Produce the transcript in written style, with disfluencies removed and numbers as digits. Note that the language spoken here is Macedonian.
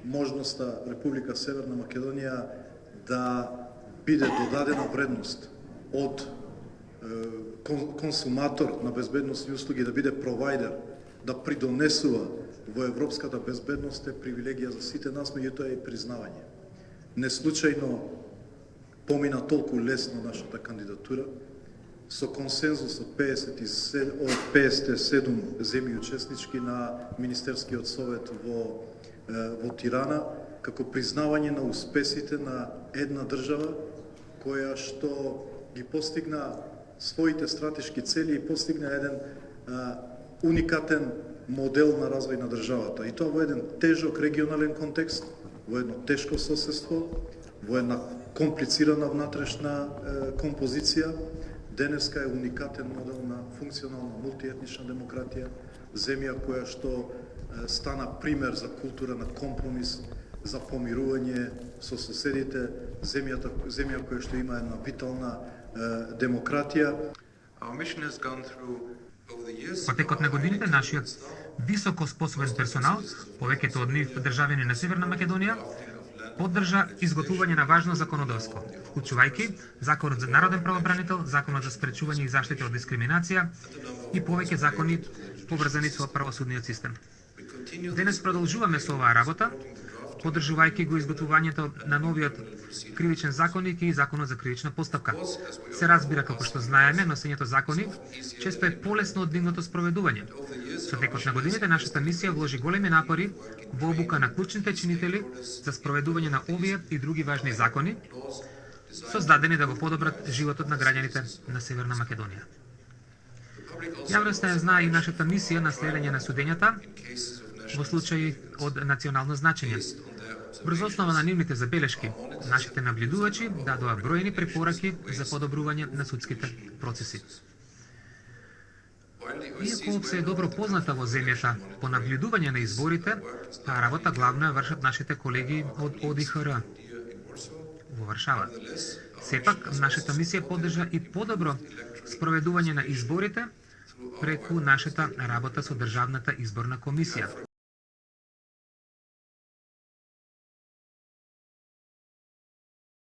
можноста Република Северна Македонија да биде додадена вредност од консуматор на безбедносни услуги, да биде провайдер, да придонесува во европската безбедност е привилегија за сите нас, меѓутоа е признавање. Не случајно помина толку лесно нашата кандидатура, со консензус од 57 земји учеснички на Министерскиот совет во Тирана, како признавање на успесите на една држава која што ги постигна своите стратешки цели и постигна еден уникатен модел на развој на државата. И тоа во еден тежок регионален контекст, во едно тешко соседство, во една комплицирана внатрешна композиција. Денеска е уникатен модел на функционална мултиетнична демократија, земја која што стана пример за култура на компромис, за помирување со соседите, земја која што има една витална демократија. Во текот на годините, нашиот високо способен персонал, повеќето од нив државјани на Северна Македонија, поддржа изготвување на важно законодавство, вклучувајќи Законот за народен правобранител, Законот за спречување и заштита од дискриминација и повеќе закони поврзани со правосудниот систем. Денес продолжуваме со оваа работа, поддржувајќи го изготвувањето на новиот кривичен законник и Законот за кривична постапка. Се разбира, како што знаеме, носењето закони често е полесно од нивното спроведување. Со текот на годините, нашата мисија вложи големи напори во обука на клучните чинители за спроведување на овие и други важни закони, создадени да го подобрат животот на граѓаните на Северна Македонија. Јавноста ја знае и нашата мисија на следење на судењата во случаи од национално значење. Врз основа на нивните забелешки, нашите наблюдувачи дадоа бројни препораки за подобрување на судските процеси. Иако се е добро позната во земјата по наблюдување на изборите, таа работа главно ја вршат нашите колеги од ОДИХР во Варшава. Сепак, нашата мисија поддржа и подобро спроведување на изборите преку нашата работа со Државната изборна комисија.